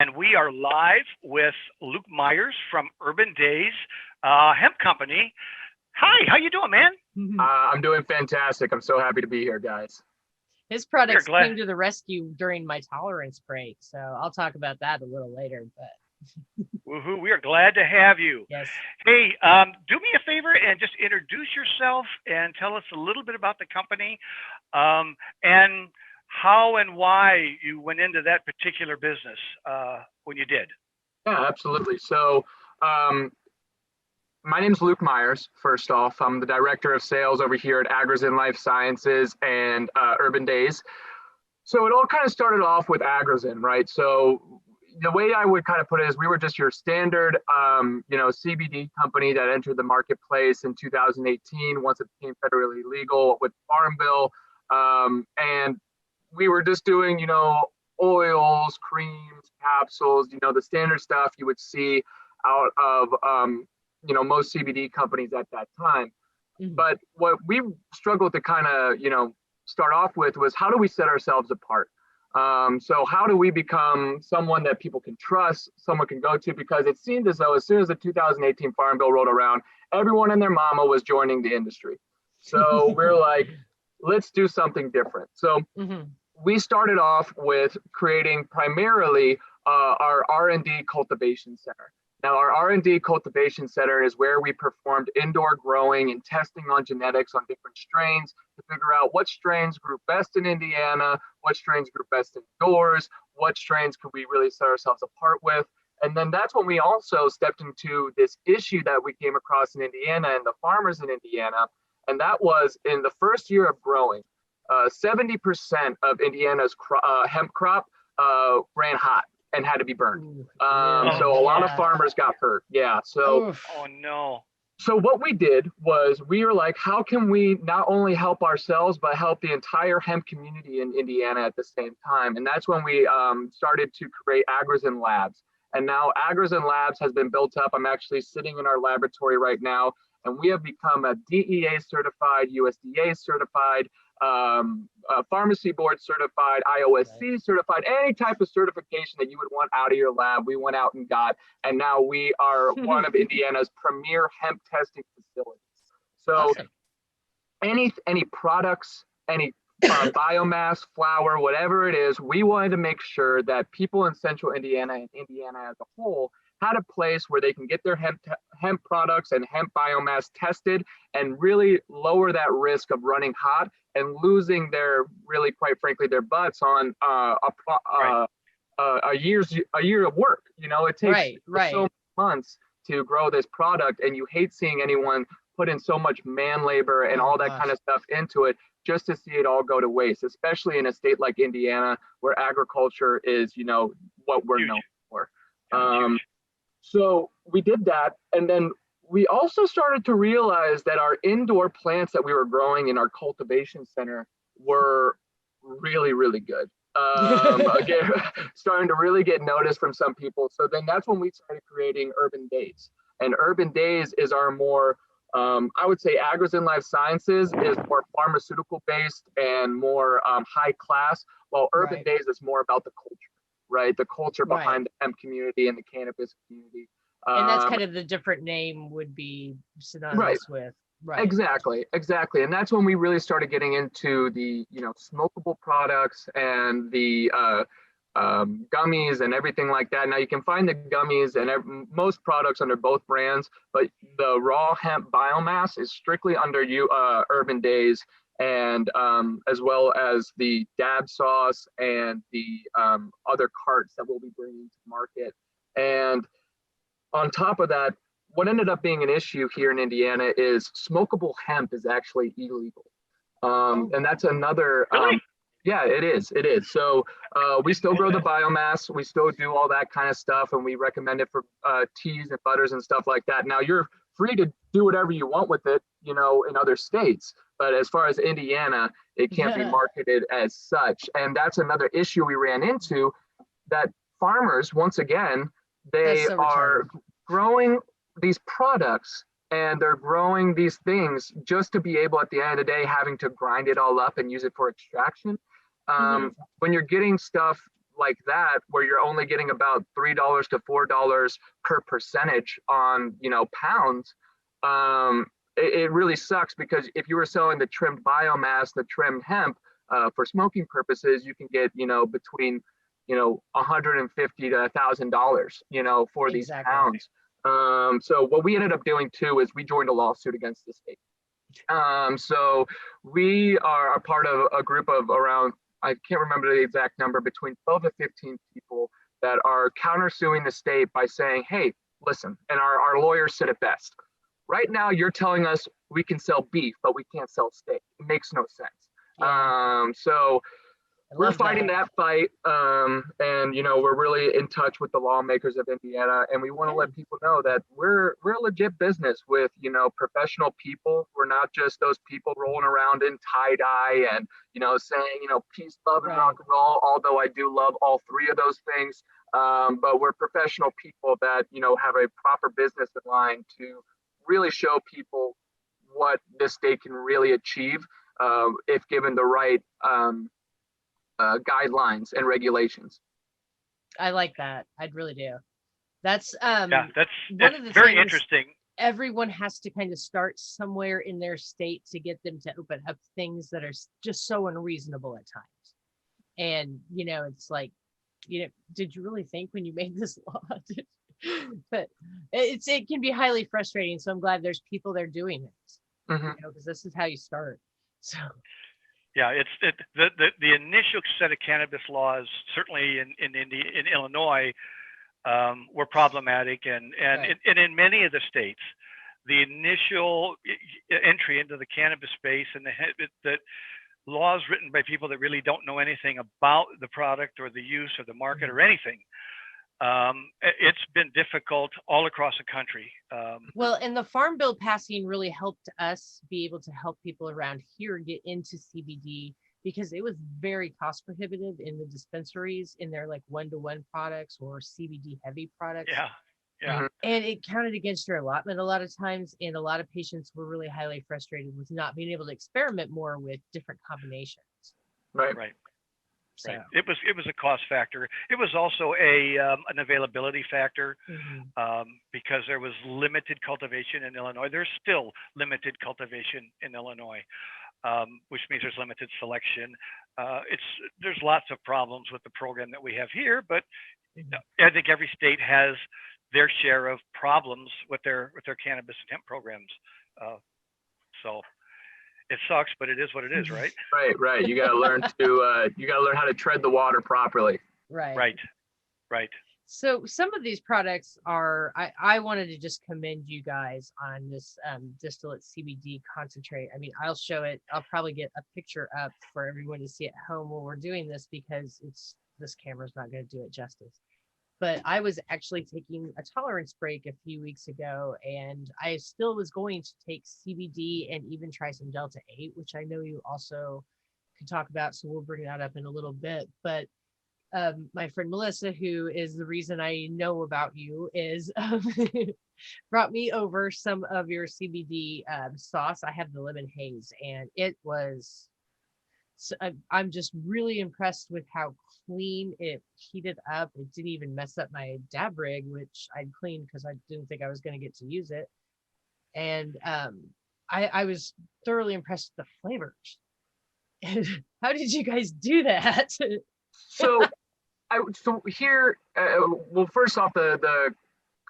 And we are live with Luke Meyers from Urban Daze Hemp Company. Hi, how you doing, man? I'm doing fantastic. I'm so happy to be here, guys. His products came to the rescue during my tolerance break, so I'll talk about that a little later. But woohoo, we are glad to have you. Yes. Hey, do me a favor and just introduce yourself and tell us a little bit about the company, and how and why you went into that particular business when you did. Yeah, absolutely. So, my name is Luke Meyers. First off, I'm the director of sales over here at AgroZen Life Sciences and Urban Daze. So it all kind of started off with AgroZen, right? So the way I would kind of put it is we were just your standard, CBD company that entered the marketplace in 2018 once it became federally legal with Farm Bill, and we were just doing, oils, creams, capsules, the standard stuff you would see out of most CBD companies at that time. Mm-hmm. But what we struggled to kind of, start off with was how do we set ourselves apart? So how do we become someone that people can trust, someone can go to? Because it seemed as though as soon as the 2018 Farm Bill rolled around, everyone and their mama was joining the industry. So we're like, let's do something different. So we started off with creating primarily our R&D cultivation center. Now, our R&D cultivation center is where we performed indoor growing and testing on genetics on different strains to figure out what strains grew best in Indiana, what strains grew best indoors, what strains could we really set ourselves apart with. And then that's when we also stepped into this issue that we came across in Indiana and the farmers in Indiana. And that was in the first year of growing, 70% of Indiana's hemp crop ran hot and had to be burned. So a lot of farmers got hurt. Yeah. So, oh no. So what we did was we were like, how can we not only help ourselves, but help the entire hemp community in Indiana at the same time? And that's when we started to create AgroZen Labs. And now AgroZen Labs has been built up. I'm actually sitting in our laboratory right now, and we have become a DEA certified, USDA certified, pharmacy board certified, IOSC certified, any type of certification that you would want out of your lab, we went out and got. And now we are one of Indiana's premier hemp testing facilities. So awesome. any products, any biomass, flour, whatever it is, we wanted to make sure that people in central Indiana and Indiana as a whole had a place where they can get their hemp products and hemp biomass tested and really lower that risk of running hot and losing their, really, quite frankly, their butts on a year of work. It takes so many months to grow this product, and you hate seeing anyone put in so much man labor and all that kind of stuff into it just to see it all go to waste, especially in a state like Indiana where agriculture is, what we're known for. So we did that, and then we also started to realize that our indoor plants that we were growing in our cultivation center were really, really good. Again, starting to really get noticed from some people. So then that's when we started creating Urban Daze. And Urban Daze is our more, I would say AgroZen Life Sciences is more pharmaceutical based and more high class, while Urban Daze is more about the culture. Right, the culture behind the hemp community and the cannabis community, and that's kind of the different name would be synonymous with. Right. Exactly, and that's when we really started getting into the smokable products and the gummies and everything like that. Now you can find the gummies and most products under both brands, but the raw hemp biomass is strictly under Urban Daze. And as well as the dab sauce and the other carts that we'll be bringing to market. And on top of that, what ended up being an issue here in Indiana is smokable hemp is actually illegal. And that's another, yeah, it is. So we still grow the biomass, we still do all that kind of stuff, and we recommend it for teas and butters and stuff like that. Now you're free to do whatever you want with it, in other states. But as far as Indiana, it can't be marketed as such. And that's another issue we ran into, that farmers, once again, they are growing these products and they're growing these things just to be able, at the end of the day, having to grind it all up and use it for extraction. When you're getting stuff like that, where you're only getting about $3 to $4 per percentage on, pounds, it really sucks, because if you were selling the trimmed biomass, the trimmed hemp, for smoking purposes, you can get, between, 150 to $1,000, for these pounds. So what we ended up doing too is we joined a lawsuit against the state. So we are a part of a group of around, I can't remember the exact number, between 12 to 15 people that are countersuing the state by saying, hey, listen, and our lawyers said it best. Right now, you're telling us we can sell beef, but we can't sell steak. It makes no sense. Yeah. So we're fighting that fight, and we're really in touch with the lawmakers of Indiana, and we want to let people know that we're a legit business with professional people. We're not just those people rolling around in tie-dye and saying peace, love, and rock and roll. Although I do love all three of those things, but we're professional people that have a proper business in line to really show people what this state can really achieve if given the right guidelines and regulations. I like that. I really do. That's that's one of the very things interesting. Everyone has to kind of start somewhere in their state to get them to open up things that are just so unreasonable at times. And it's like, did you really think when you made this law? But it can be highly frustrating. So I'm glad there's people there doing this, because this is how you start. So. Yeah, the initial set of cannabis laws, certainly in Illinois, were problematic, and in many of the states, the initial entry into the cannabis space and the laws written by people that really don't know anything about the product or the use or the market or anything. It's been difficult all across the country. Well, and the Farm Bill passing really helped us be able to help people around here get into CBD, because it was very cost prohibitive in the dispensaries in their like 1-to-1 products or CBD heavy products. Yeah. And it counted against your allotment a lot of times. And a lot of patients were really highly frustrated with not being able to experiment more with different combinations. Right. So. Right. It was a cost factor. It was also an availability factor, because there was limited cultivation in Illinois. There's still limited cultivation in Illinois, which means there's limited selection. There's lots of problems with the program that we have here, but I think every state has their share of problems with their cannabis and hemp programs. So. It sucks, but it is what it is, right? Right. You got to learn how to tread the water properly. Right. So some of these products are, I wanted to just commend you guys on this distillate CBD concentrate. I mean, I'll show it. I'll probably get a picture up for everyone to see at home while we're doing this, because this camera's not going to do it justice. But I was actually taking a tolerance break a few weeks ago, and I still was going to take CBD and even try some Delta 8, which I know you also could talk about. So we'll bring that up in a little bit. But my friend Melissa, who is the reason I know about you, is brought me over some of your CBD sauce. I have the lemon haze, and it was. So I'm just really impressed with how clean it heated up. It didn't even mess up my dab rig, which I'd cleaned because I didn't think I was going to get to use it. And I was thoroughly impressed with the flavors. How did you guys do that? So here, well, first off, the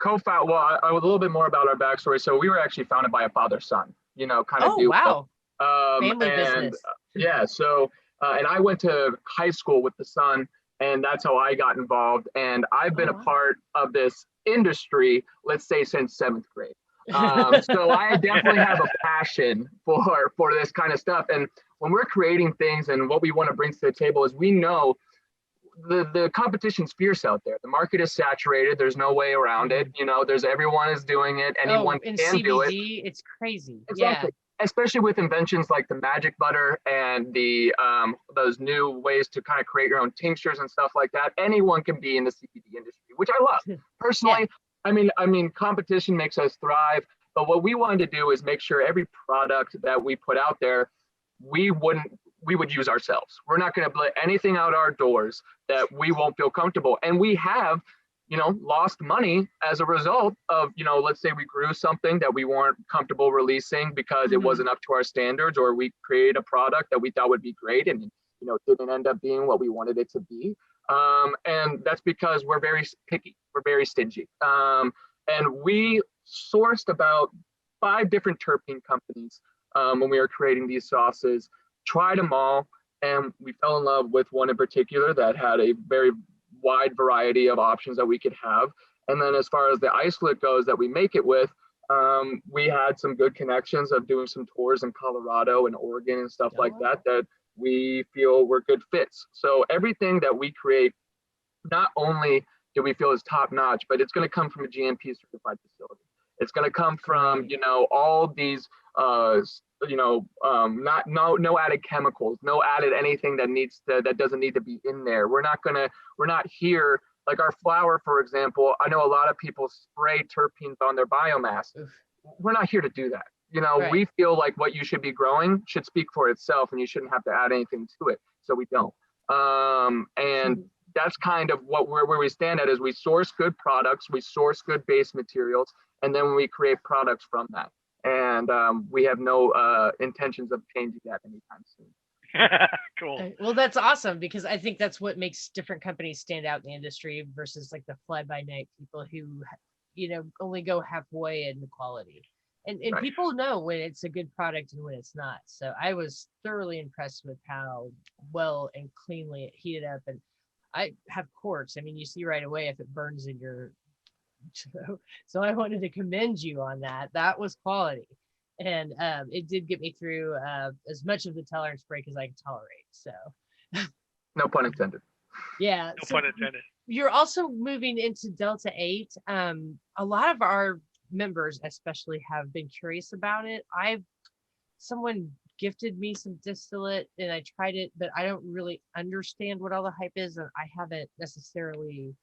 co-founder. Well, a little bit more about our backstory. So we were actually founded by a father-son. Wow. Family and, business. Yeah. So, and I went to high school with the son, and that's how I got involved. And I've been a part of this industry, let's say, since 7th grade. So I definitely have a passion for this kind of stuff. And when we're creating things, and what we want to bring to the table is, we know the competition's fierce out there. The market is saturated. There's no way around it. Everyone is doing it. Anyone can CBD, do it. It's crazy. Exactly. Yeah. Especially with inventions like the magic butter and the those new ways to kind of create your own tinctures and stuff like that. Anyone can be in the CBD industry, which I love personally. Yeah. I mean, competition makes us thrive. But what we wanted to do is make sure every product that we put out there, we we would use ourselves. We're not going to let anything out our doors that we won't feel comfortable. And we have, lost money as a result of, let's say we grew something that we weren't comfortable releasing because it wasn't up to our standards, or we created a product that we thought would be great and, didn't end up being what we wanted it to be. And that's because we're very picky, we're very stingy. And we sourced about 5 different terpene companies when we were creating these sauces, tried them all, and we fell in love with one in particular that had a very wide variety of options that we could have. And then as far as the isolate goes that we make it with, we had some good connections of doing some tours in Colorado and Oregon and stuff like that we feel were good fits. So everything that we create, not only do we feel is top notch, but it's going to come from a GMP certified facility. It's going to come from, all these, no added chemicals, no added anything that doesn't need to be in there. We're not here, like our flour, for example. I know a lot of people spray terpenes on their biomass. We're not here to do that. We feel like what you should be growing should speak for itself, and you shouldn't have to add anything to it. So we don't. And that's kind of where we stand at, is we source good products, we source good base materials, and then we create products from that. And we have no intentions of changing that anytime soon. Cool. Well, that's awesome, because I think that's what makes different companies stand out in the industry versus like the fly-by-night people who, only go halfway in the quality. And Right. People know when it's a good product and when it's not. So I was thoroughly impressed with how well and cleanly it heated up. And I have quartz. I mean, you see right away if it burns in your. So I wanted to commend you on that. That was quality. And it did get me through as much of the tolerance break as I could tolerate. So. No pun intended. Yeah. No pun intended. You're also moving into Delta 8. A lot of our members especially have been curious about it. Someone gifted me some distillate and I tried it, but I don't really understand what all the hype is, and I haven't necessarily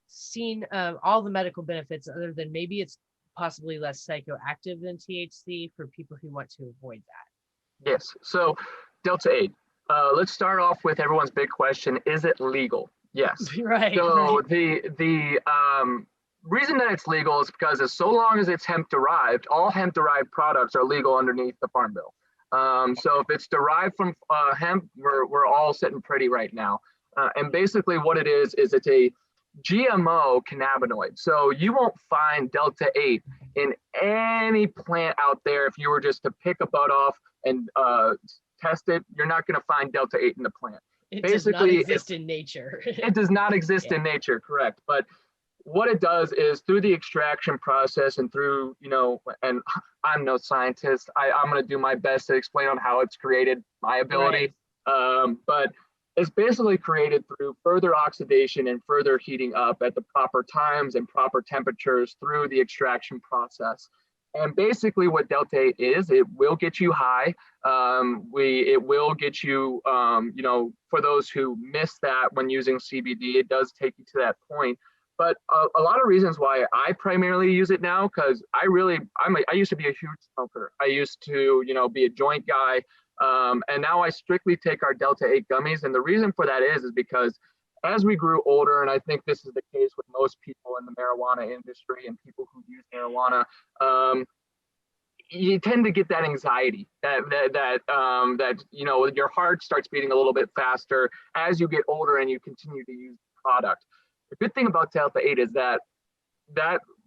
seen all the medical benefits, other than maybe it's possibly less psychoactive than THC for people who want to avoid that. Yes. So Delta 8. Let's start off with everyone's big question: is it legal? Yes. Right. So the reason that it's legal is because so long as it's hemp derived, all hemp derived products are legal underneath the Farm Bill. So if it's derived from hemp, we're all sitting pretty right now. And basically what it is it's a GMO cannabinoid. So you won't find Delta 8 in any plant out there. If you were just to pick a bud off and test it, you're not going to find Delta 8 in the plant. It basically, does not exist in nature. It does not exist in nature, correct. But what it does is through the extraction process and through, and I'm no scientist, I'm going to do my best to explain on how it's created, my ability. Right. But it's basically created through further oxidation and further heating up at the proper times and proper temperatures through the extraction process. And basically what Delta 8 is, it will get you high. It will get you, for those who miss that when using CBD, it does take you to that point. But a lot of reasons why I primarily use it now, because I used to be a huge smoker. I used to, be a joint guy. And now I strictly take our Delta 8 gummies. And the reason for that is because as we grew older, and I think this is the case with most people in the marijuana industry and people who use marijuana, you tend to get that anxiety that your heart starts beating a little bit faster as you get older and you continue to use the product. The good thing about Delta 8 is that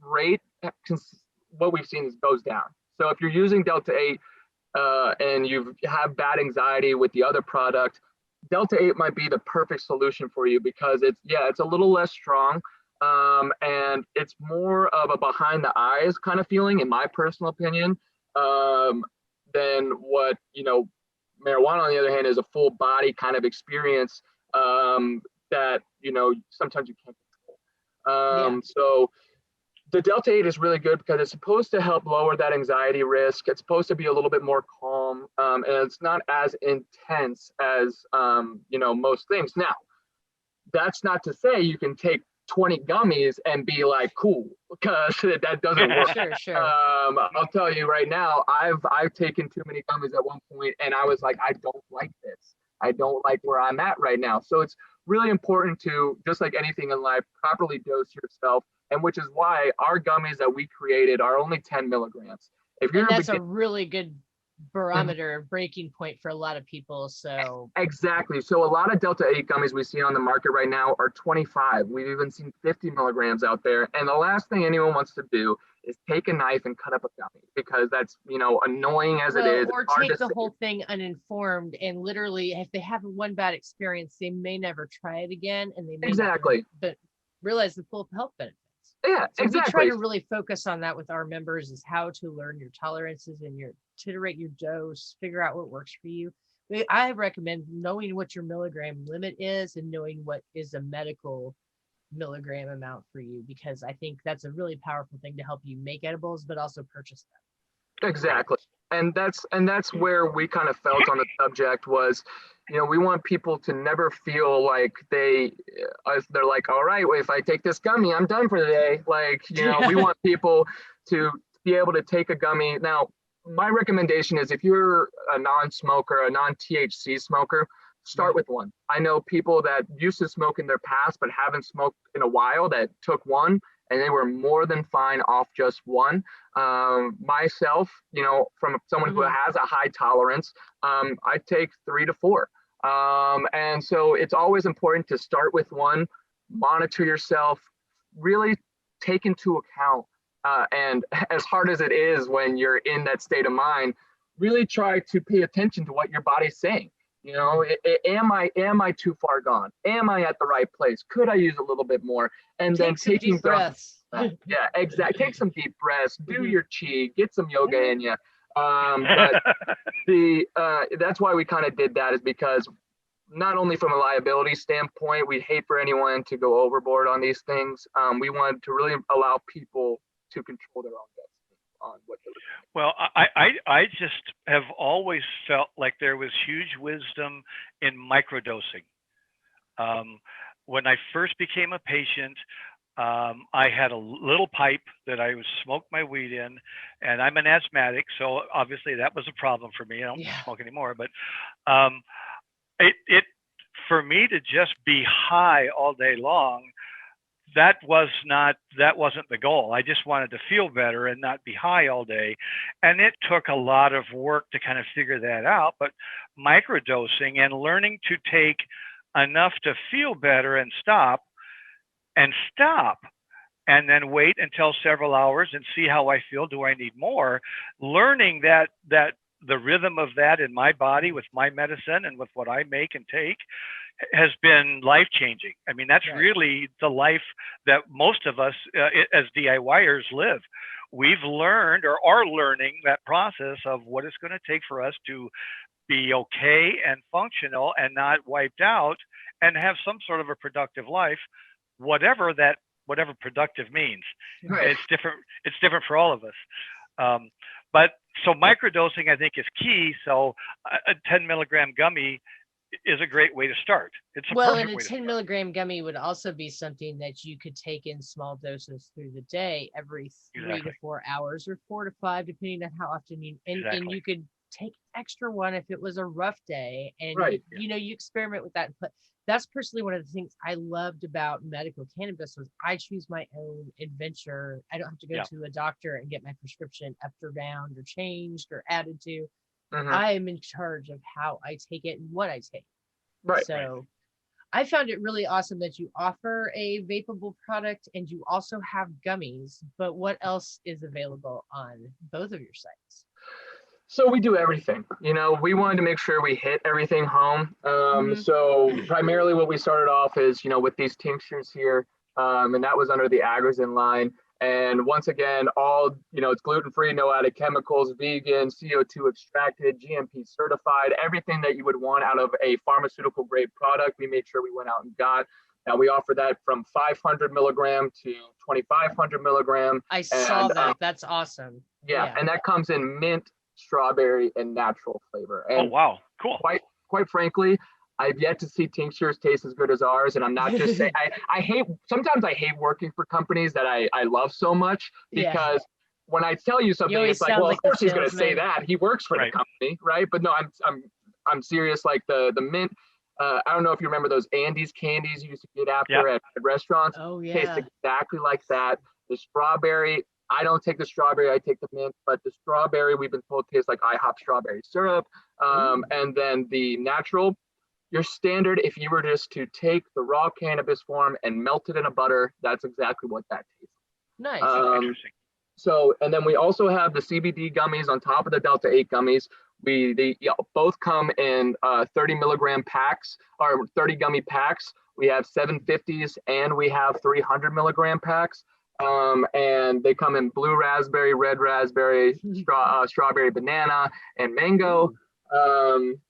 rate, what we've seen, goes down. So if you're using Delta 8 and you have bad anxiety with the other product, Delta 8 might be the perfect solution for you, because it's a little less strong, and it's more of a behind the eyes kind of feeling, in my personal opinion, than what, marijuana, on the other hand, is a full body kind of experience that, sometimes you can't control. So the Delta 8 is really good because it's supposed to help lower that anxiety risk. It's supposed to be a little bit more calm, and it's not as intense as, most things. Now, that's not to say you can take 20 gummies and be like, cool, because that doesn't work. Sure. I'll tell you right now, I've taken too many gummies at one point, and I was like, I don't like this. I don't like where I'm at right now. So it's really important to, just like anything in life, properly dose yourself, and which is why our gummies that we created are only 10 milligrams. If you're and that's a really good barometer breaking point for a lot of people. So exactly. So a lot of Delta 8 gummies we see on the market right now are 25. We've even seen 50 milligrams out there. And the last thing anyone wants to do is take a knife and cut up a gummy, because that's, annoying as it is. Or take the whole thing uninformed, and literally, if they have one bad experience, they may never try it again, and they may but realize the full health benefits. Yeah, so exactly. We try to really focus on that with our members, is how to learn your tolerances and iterate your dose, figure out what works for you. I recommend knowing what your milligram limit is and knowing what is a medical milligram amount for you, because I think that's a really powerful thing to help you make edibles, but also purchase them. Exactly. And that's where we kind of felt on the subject was, we want people to never feel like they're like, all right, well, if I take this gummy, I'm done for the day. Like, we want people to be able to take a gummy. Now, my recommendation is, if you're a non-smoker, a non-THC smoker, start with one. I know people that used to smoke in their past but haven't smoked in a while that took one, and they were more than fine off just one. Myself, from someone who has a high tolerance, I take 3 to 4. And so it's always important to start with one, monitor yourself, really take into account, and as hard as it is when you're in that state of mind, really try to pay attention to what your body's saying. Am I too far gone? Am I at the right place? Could I use a little bit more? And then taking deep breaths. Yeah, exactly. Take some deep breaths, do your chi, get some yoga in you. But that's why we kind of did that, is because not only from a liability standpoint, we'd hate for anyone to go overboard on these things. We wanted to really allow people to control their own destiny on what they're doing. Well, I just have always felt like there was huge wisdom in microdosing. When I first became a patient, I had a little pipe that I would smoke my weed in, and I'm an asthmatic, so obviously that was a problem for me. I don't smoke anymore, but it for me to just be high all day long, that wasn't the goal. I just wanted to feel better and not be high all day. And it took a lot of work to kind of figure that out. But microdosing and learning to take enough to feel better and stop, and then wait until several hours and see how I feel. Do I need more? Learning that the rhythm of that in my body with my medicine and with what I make and take has been life-changing. I mean, that's really the life that most of us as DIYers live. We've learned, or are learning, that process of what it's going to take for us to be okay and functional and not wiped out and have some sort of a productive life, whatever productive means. It's different for all of us. But so microdosing, I think, is key. So a 10 milligram gummy is a great way to start. It's a perfect way to start. 10 milligram gummy would also be something that you could take in small doses through the day, every 3 to 4 hours, or 4 to 5, depending on how often and you could take extra one if it was a rough day, and you experiment with that. But that's personally one of the things I loved about medical cannabis, was I choose my own adventure. I don't have to go to a doctor and get my prescription upped or down or changed or added to. I am in charge of how I take it and what I take. So I found it really awesome that you offer a vapable product and you also have gummies, but what else is available on both of your sites? So we do everything. We wanted to make sure we hit everything home. So primarily what we started off is, with these tinctures here, and that was under the AgroZen line. And once again, all, it's gluten-free, no added chemicals, vegan, CO2 extracted, GMP certified, everything that you would want out of a pharmaceutical grade product. We made sure we went out and got. Now we offer that from 500 milligram to 2,500 milligram. I saw that. That's awesome. Yeah, and that comes in mint, strawberry, and natural flavor. And oh, wow. Cool. Quite frankly, I've yet to see tinctures taste as good as ours. And I'm not just saying, sometimes I hate working for companies that I love so much, because when I tell you something, it's like, well, of course he's going to say that. He works for the company, right? But no, I'm serious. Like the mint, I don't know if you remember those Andes candies you used to get after at restaurants. Oh, yeah. Tastes exactly like that. The strawberry, I don't take the strawberry, I take the mint, but the strawberry we've been told tastes like IHOP strawberry syrup. And then the natural, your standard, if you were just to take the raw cannabis form and melt it in a butter, that's exactly what that tastes like. Nice. Interesting. So, and then we also have the CBD gummies on top of the Delta 8 gummies. They both come in 30 milligram packs, or 30 gummy packs. We have 750s and we have 300 milligram packs. And they come in blue raspberry, red raspberry, strawberry banana, and mango.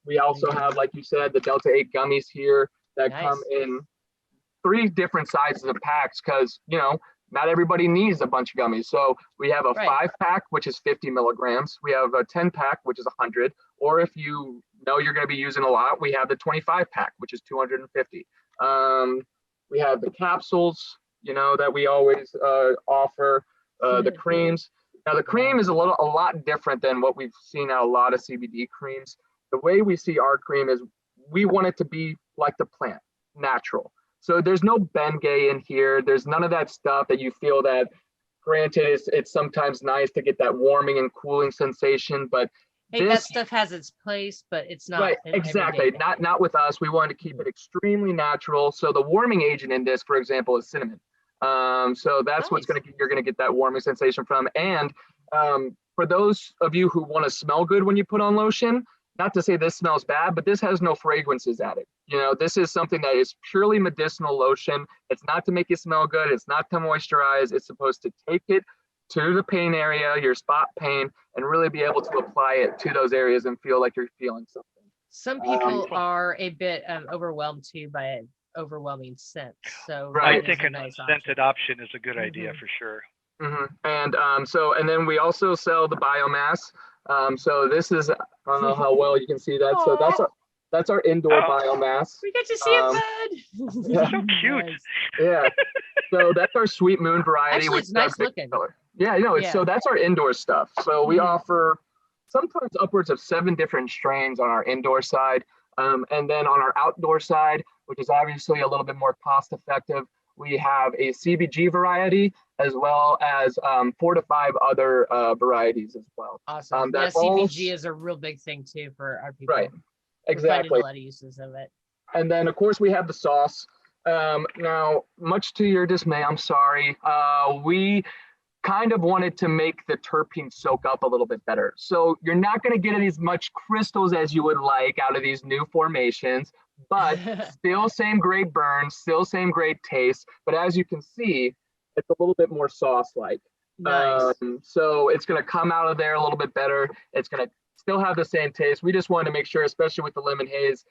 We also have, like you said, the Delta 8 gummies here that come in 3 different sizes of packs, because, you know, not everybody needs a bunch of gummies. So we have a 5-pack, which is 50 milligrams. We have a 10-pack, which is 100. Or if you know you're going to be using a lot, we have the 25-pack, which is 250. We have the capsules, you know, that we always offer, the creams. Now the cream is a lot different than what we've seen at a lot of CBD creams. The way we see our cream is we want it to be like the plant, natural. So there's no Bengay in here. There's none of that stuff that you feel that, granted, it's sometimes nice to get that warming and cooling sensation, but that stuff has its place, but it's not. Right, exactly. Not with us. We wanted to keep it extremely natural. So the warming agent in this, for example, is cinnamon. So that's what's you're gonna get that warming sensation from. And for those of you who want to smell good when you put on lotion, not to say this smells bad, but this has no fragrances added. You know, this is something that is purely medicinal lotion. It's not to make you smell good. It's not to moisturize. It's supposed to take it to the pain area, your spot pain, and really be able to apply it to those areas and feel like you're feeling something. Some people are a bit overwhelmed too by an overwhelming scent. So I think a scented option is a good idea for sure. And and then we also sell the biomass. So this is, I don't know how well you can see that. So that's our indoor biomass. We get to see it, bud. So cute. Nice. Yeah. So that's our Sweet Moon variety. Actually, it's nice looking. Color. Yeah, you know, so that's our indoor stuff. So we offer sometimes upwards of 7 different strains on our indoor side. And then on our outdoor side, which is obviously a little bit more cost effective, we have a CBG variety, as well as 4 to 5 other varieties as well. Awesome. CBG is a real big thing too for our people. Right, exactly. A lot of uses of it. And then of course we have the sauce. Now, much to your dismay, I'm sorry, we kind of wanted to make the terpenes soak up a little bit better. So you're not going to get as much crystals as you would like out of these new formations, but still same great burn, still same great taste. But as you can see, it's a little bit more sauce-like. Nice. So it's going to come out of there a little bit better. It's going to still have the same taste. We just wanted to make sure, especially with the lemon haze.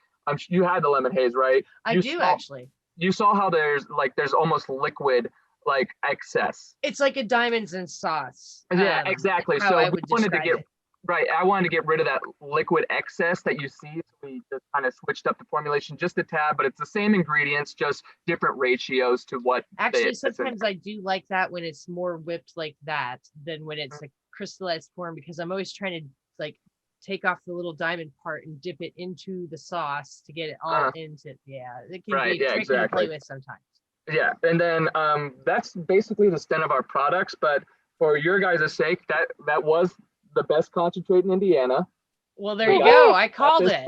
You had the lemon haze, right? I do actually. You saw how there's almost liquid like excess. It's like a diamonds and sauce. Yeah, exactly. So we wanted to get I wanted to get rid of that liquid excess that you see. So we just kind of switched up the formulation just a tad, but it's the same ingredients, just different ratios to what. Actually, sometimes I do like that when it's more whipped like that than when it's a crystallized form, because I'm always trying to like take off the little diamond part and dip it into the sauce to get it all into it. Yeah, it can be tricky to play with sometimes. Yeah, and then that's basically the extent of our products. But for your guys' sake, that was the best concentrate in Indiana. Well, there you go. I called it.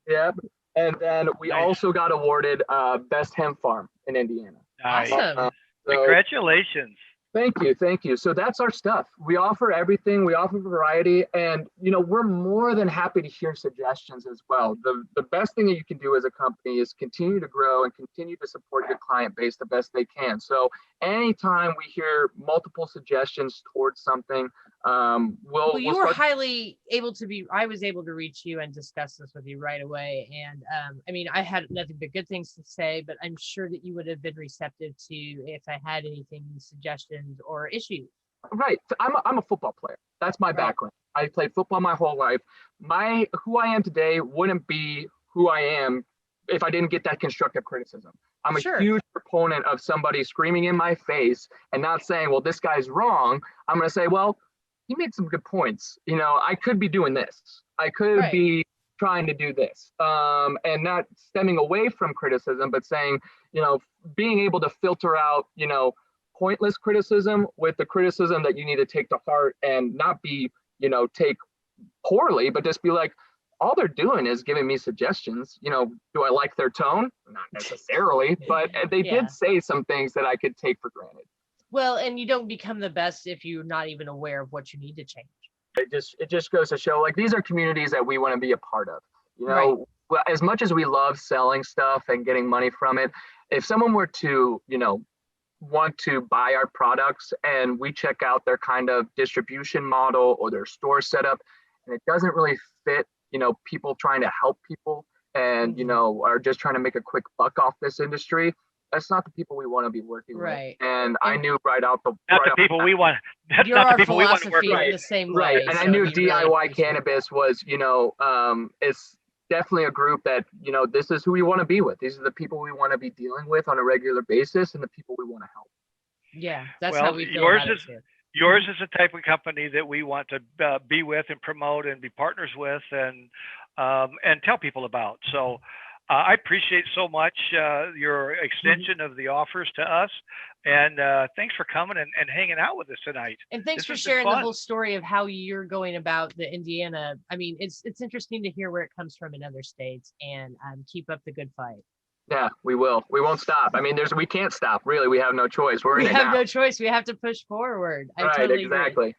Yeah, and then we also got awarded best hemp farm in Indiana. Nice. Awesome. Congratulations. Thank you. So that's our stuff. We offer everything. We offer variety, and we're more than happy to hear suggestions as well. The best thing that you can do as a company is continue to grow and continue to support your client base the best they can. So anytime we hear multiple suggestions towards something, well, you were highly able to be. I was able to reach you and discuss this with you right away, and I mean, I had nothing but good things to say, but I'm sure that you would have been receptive to if I had anything suggestions or issues. Right. I'm a football player. That's my background. I played football my whole life. Who I am today wouldn't be who I am if I didn't get that constructive criticism. I'm a Sure. huge proponent of somebody screaming in my face and not saying, well, this guy's wrong. I'm going to say, well, he made some good points. You know, I could be doing this. I could Right. be trying to do this. And not stemming away from criticism, but saying, you know, being able to filter out, you know, pointless criticism with the criticism that you need to take to heart and not be, you know, take poorly, but just be like, all they're doing is giving me suggestions. You know, do I like their tone? Not necessarily, but they Yeah. did say some things that I could take for granted. Well, and you don't become the best if you're not even aware of what you need to change. It just goes to show, like, these are communities that we want to be a part of. You know, well, as much as we love selling stuff and getting money from it, if someone were to, you know, want to buy our products and we check out their kind of distribution model or their store setup, and it doesn't really fit, you know, people trying to help people and, you know, are just trying to make a quick buck off this industry, that's not the people we want to be working Right. with. And I knew right out the Not right the off people we want. That's You're not our the people we want to work philosophy with. in the same way. right. And I so knew we really DIY appreciate it. cannabis was, you know, it's definitely a group that, you know, this is who we want to be with. These are the people we want to be dealing with on a regular basis and the people we want to help. Yeah, that's Well, how we feel yours about is- it too. Yours is the type of company that we want to be with and promote and be partners with and tell people about. So I appreciate so much your extension of the offers to us. And thanks for coming and hanging out with us tonight. And thanks This for has been sharing the fun. whole story of how you're going about the Indiana. I mean, it's interesting to hear where it comes from in other states, and keep up the good fight. Yeah, we will. We won't stop. I mean, we can't stop. Really, we have no choice. We're We in it have now. no choice. We have to push forward. I Right, totally exactly. agree.